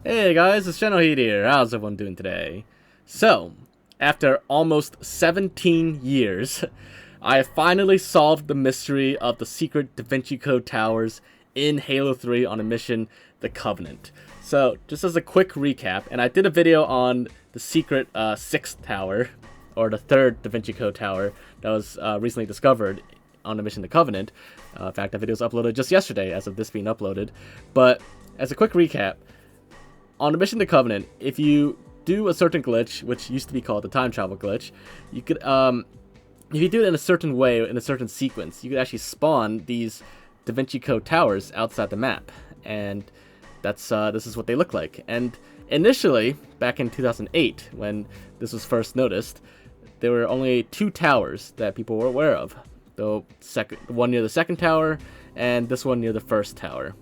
Hey guys, it's Generalkidd here. How's everyone doing today? So, after almost 17 years, I have finally solved the mystery of the secret Davinci Code towers in Halo 3 on a mission, the Covenant. So, just as a quick recap, and I did a video on the secret 6th tower, or the 3rd Davinci Code tower that was recently discovered on the mission, the Covenant. In fact, that video was uploaded just yesterday as of this being uploaded. But, as a quick recap, on the mission to Covenant, if you do a certain glitch, which used to be called the time travel glitch, you could, if you do it in a certain way, in a certain sequence, you could actually spawn these Davinci Code towers outside the map. And that's, this is what they look like. And initially, back in 2008, when this was first noticed, there were only 2 towers that people were aware of. The one near the 2nd tower, and this one near the 1st tower.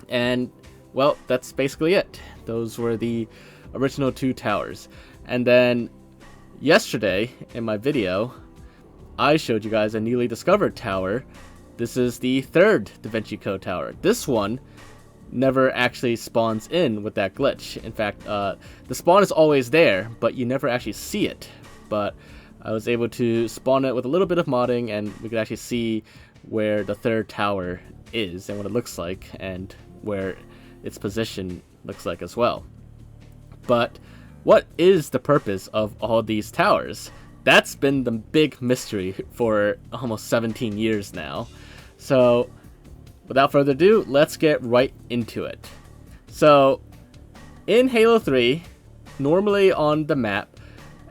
And well, that's basically it. Those were the original 2 towers. And then yesterday in my video, I showed you guys a newly discovered tower. This is the 3rd Davinci Code tower. This one never actually spawns in with that glitch. In fact, the spawn is always there, but you never actually see it. But I was able to spawn it with a little bit of modding, and we could actually see where the 3rd tower is and what it looks like, and where its position looks like as well. But what is the purpose of all these towers? That's been the big mystery for almost 17 years now. So without further ado, let's get right into it. So in Halo 3, normally on the map,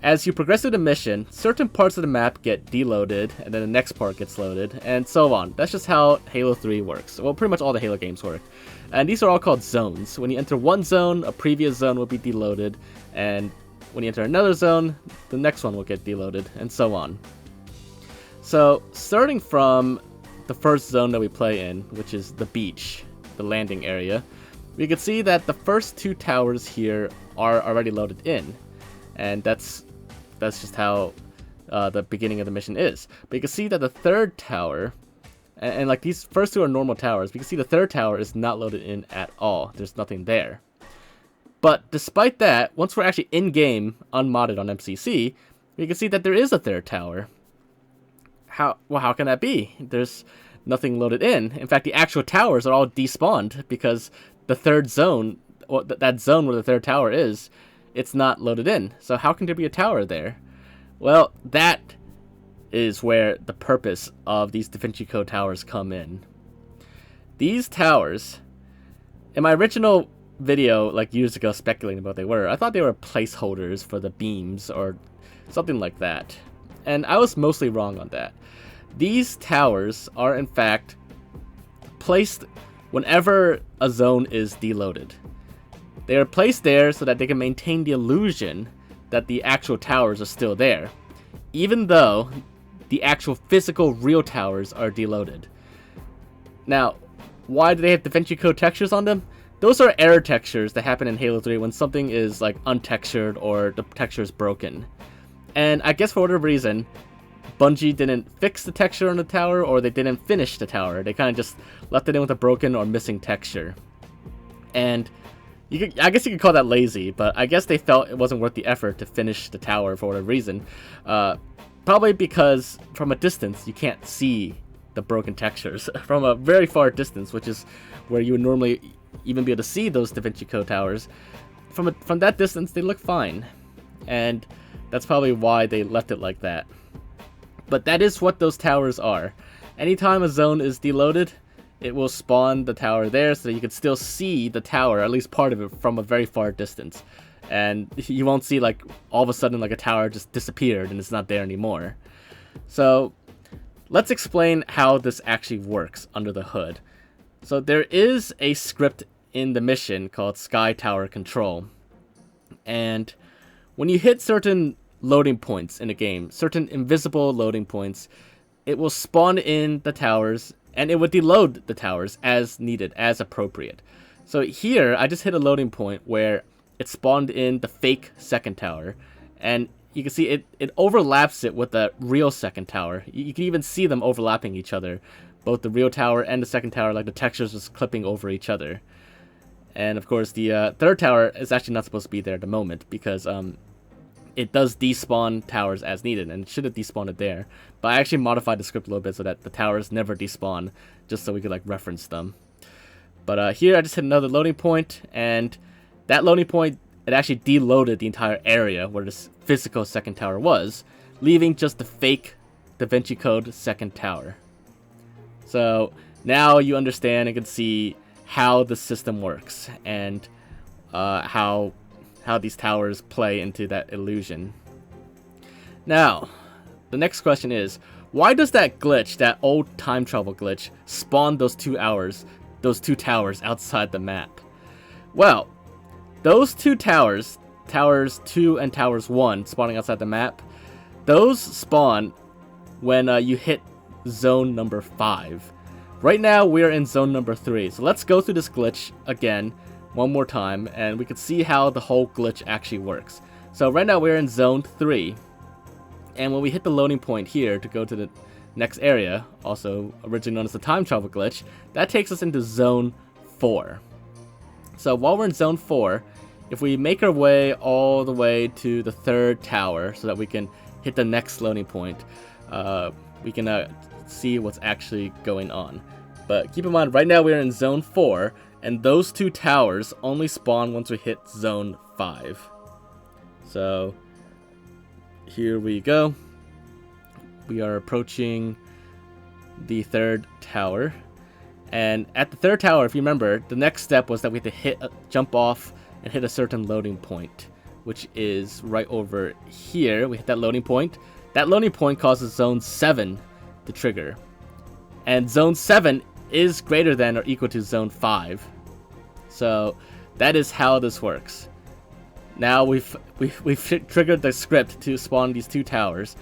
as you progress through the mission, certain parts of the map get deloaded, and then the next part gets loaded, and so on. That's just how Halo 3 works. Well, pretty much all the Halo games work. And these are all called zones. When you enter one zone, a previous zone will be deloaded, and when you enter another zone, the next one will get deloaded, and so on. So, starting from the first zone that we play in, which is the beach, the landing area, we can see that the first 2 towers here are already loaded in. And that's just how the beginning of the mission is. But you can see that the 3rd tower, and like these first 2 are normal towers, but you can see the 3rd tower is not loaded in at all. There's nothing there. But despite that, once we're actually in-game, unmodded on MCC, we can see that there is a 3rd tower. How can that be? There's nothing loaded in. In fact, the actual towers are all despawned because the 3rd zone, or that zone where the 3rd tower is, it's not loaded in. So how can there be a tower there? Well, that is where the purpose of these Davinci Code towers come in. These towers, in my original video, like years ago, speculating about what they were, I thought they were placeholders for the beams or something like that. And I was mostly wrong on that. These towers are in fact placed whenever a zone is deloaded. They are placed there so that they can maintain the illusion that the actual towers are still there, even though the actual physical real towers are deloaded. Now, why do they have Davinci Code textures on them? Those are error textures that happen in Halo 3 when something is like untextured or the texture is broken. And I guess for whatever reason, Bungie didn't fix the texture on the tower, or they didn't finish the tower. They kind of just left it in with a broken or missing texture. And I guess you could call that lazy, but I guess they felt it wasn't worth the effort to finish the tower for whatever reason. Probably because from a distance, you can't see the broken textures from a very far distance, which is where you would normally even be able to see those Davinci Code towers. From that distance, they look fine. And that's probably why they left it like that. But that is what those towers are. Anytime a zone is deloaded, it will spawn the tower there so that you can still see the tower, at least part of it, from a very far distance. And you won't see like all of a sudden like a tower just disappeared and it's not there anymore. So let's explain how this actually works under the hood. So there is a script in the mission called Sky Tower Control. And when you hit certain loading points in a game, certain invisible loading points, it will spawn in the towers, and it would deload the towers as needed, as appropriate. So here, I just hit a loading point where it spawned in the fake 2nd tower, and you can see it overlaps it with the real 2nd tower. You can even see them overlapping each other, both the real tower and the 2nd tower, like the textures just clipping over each other. And of course, the third tower is actually not supposed to be there at the moment because it does despawn towers as needed, and it should have despawned it there. But I actually modified the script a little bit so that the towers never despawn, just so we could like reference them. But here I just hit another loading point, and that loading point, it actually deloaded the entire area where this physical second tower was, leaving just the fake Davinci Code second tower. So now you understand and can see how the system works and how these towers play into that illusion. Now, the next question is, why does that glitch, that old time travel glitch, spawn those two towers outside the map? Well, those two towers, Towers 2 and Towers 1 spawning outside the map, those spawn when you hit zone number 5. Right now, we're in zone number 3, so let's go through this glitch again one more time, and we can see how the whole glitch actually works. So right now, we're in zone 3, and when we hit the loading point here to go to the next area, also originally known as the time travel glitch, that takes us into zone 4. So while we're in zone 4, if we make our way all the way to the third tower so that we can hit the next loading point, we can see what's actually going on. But keep in mind, right now we're in zone 4, and those two towers only spawn once we hit zone 5. So here we go. We are approaching the third tower. And at the third tower, if you remember, the next step was that we had to jump off and hit a certain loading point, which is right over here. We hit that loading point. That loading point causes zone 7 to trigger. And zone 7 is greater than or equal to zone 5. So that is how this works. Now we've triggered the script to spawn these two towers,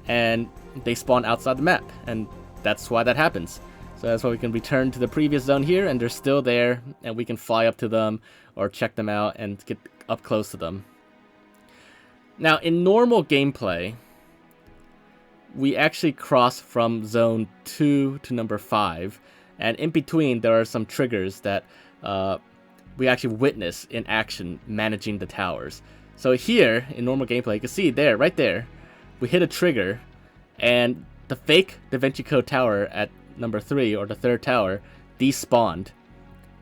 and they spawn outside the map, and that's why that happens. So that's why we can return to the previous zone here, and they're still there, and we can fly up to them or check them out and get up close to them. Now, in normal gameplay, we actually cross from zone 2 to number 5, and in between there are some triggers that we actually witness in action managing the towers. So here, in normal gameplay, you can see there, right there, we hit a trigger, and the fake Davinci Code tower at number 3, or the third tower, despawned.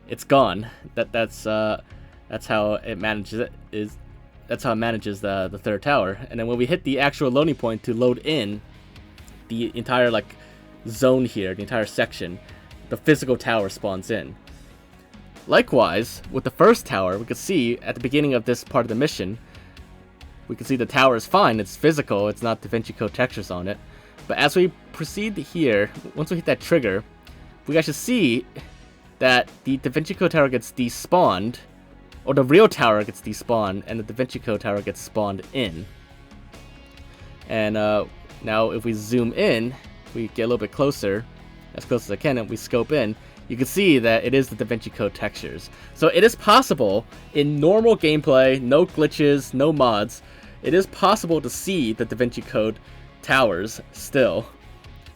It's gone. That's how it manages it. That's how it manages the third tower. And then when we hit the actual loading point to load in the entire like zone here, the entire section, the physical tower spawns in. Likewise, with the first tower, we could see at the beginning of this part of the mission, we can see the tower is fine. It's physical. It's not Davinci Code textures on it. But as we proceed here, once we hit that trigger, we actually see that the Davinci Code tower gets despawned, or the real tower gets despawned, and the Davinci Code tower gets spawned in. And now if we zoom in, we get a little bit closer, as close as I can, and we scope in, you can see that it is the Davinci Code textures. So it is possible, in normal gameplay, no glitches, no mods, it is possible to see the Davinci Code towers still.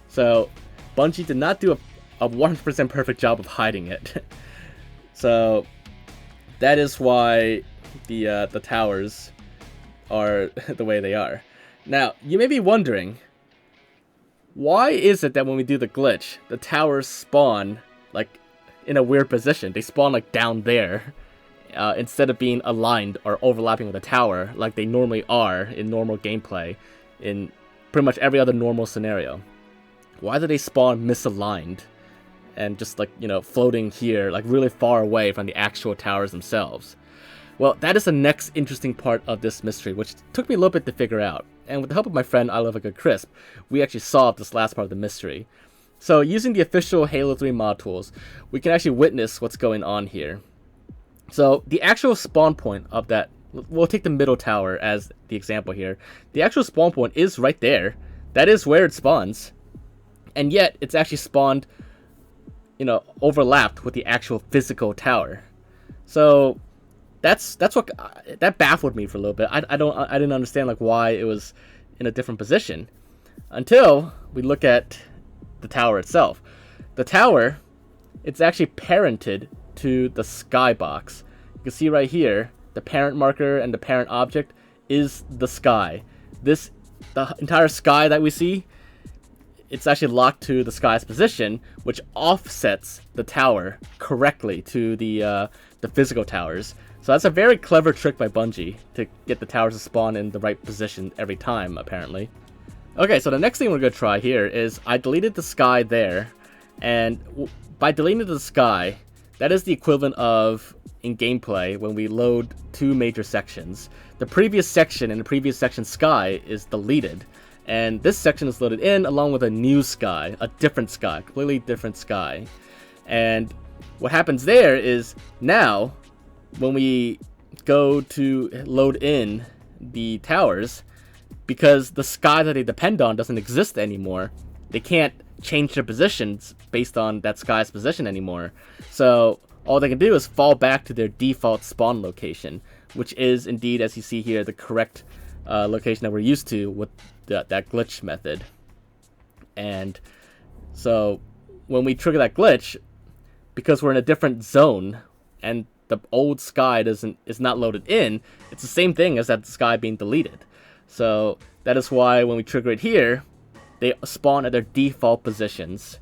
So Bungie did not do a 100% perfect job of hiding it. So that is why the towers are the way they are. Now, you may be wondering, why is it that when we do the glitch, the towers spawn like in a weird position? They spawn like down there, instead of being aligned or overlapping with a tower like they normally are in normal gameplay in pretty much every other normal scenario. Why do they spawn misaligned and just like, you know, floating here like really far away from the actual towers themselves? Well, that is the next interesting part of this mystery, which took me a little bit to figure out. And with the help of my friend I Love a Good Crisp, we actually solved this last part of the mystery. So using the official Halo 3 mod tools, we can actually witness what's going on here. So the actual spawn point of that, we'll take the middle tower as the example here. The actual spawn point is right there. That is where it spawns. And yet, it's actually spawned, you know, overlapped with the actual physical tower. So that's what that baffled me for a little bit. I didn't understand like why it was in a different position until we look at the tower itself. The tower, it's actually parented to the skybox. you can see right here, the parent marker and the parent object is the sky. The entire sky that we see, it's actually locked to the sky's position, which offsets the tower correctly to the physical towers. So that's a very clever trick by Bungie to get the towers to spawn in the right position every time, apparently. Okay, so the next thing we're going to try here is I deleted the sky there, and by deleting the sky, that is the equivalent of, in gameplay, when we load 2 major sections. The previous section and the previous section sky is deleted, and this section is loaded in along with a new sky, a different sky, completely different sky. And what happens there is now, when we go to load in the towers, because the sky that they depend on doesn't exist anymore, they can't change their positions based on that sky's position anymore. So all they can do is fall back to their default spawn location, which is indeed, as you see here, the correct location that we're used to with that glitch method. And so when we trigger that glitch, because we're in a different zone and the old sky is not loaded in, it's the same thing as that sky being deleted. So that is why when we trigger it here, they spawn at their default positions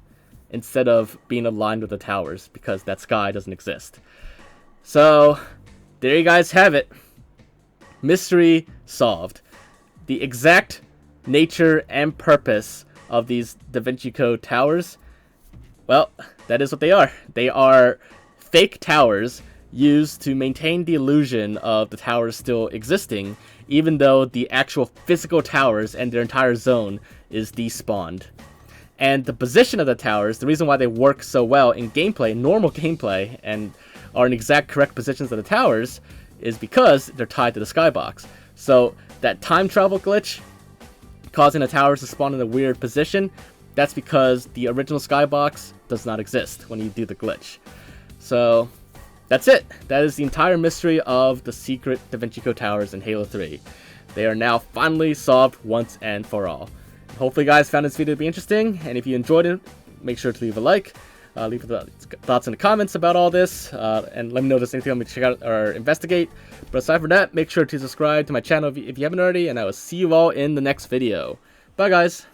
instead of being aligned with the towers, because that sky doesn't exist. So there you guys have it. Mystery solved. The exact nature and purpose of these Davinci Code towers, well, that is what they are. They are fake towers used to maintain the illusion of the towers still existing, even though the actual physical towers and their entire zone is despawned. And the position of the towers, the reason why they work so well in gameplay, normal gameplay, and are in exact correct positions of the towers, is because they're tied to the skybox. So that time travel glitch, causing the towers to spawn in a weird position, that's because the original skybox does not exist when you do the glitch. So that's it. That is the entire mystery of the secret Davinci Code towers in Halo 3. They are now finally solved once and for all. Hopefully you guys found this video to be interesting, and if you enjoyed it, make sure to leave a like, leave thoughts in the comments about all this, and let me know if there's anything you want me to check out or investigate. But aside from that, make sure to subscribe to my channel if you haven't already, and I will see you all in the next video. Bye guys!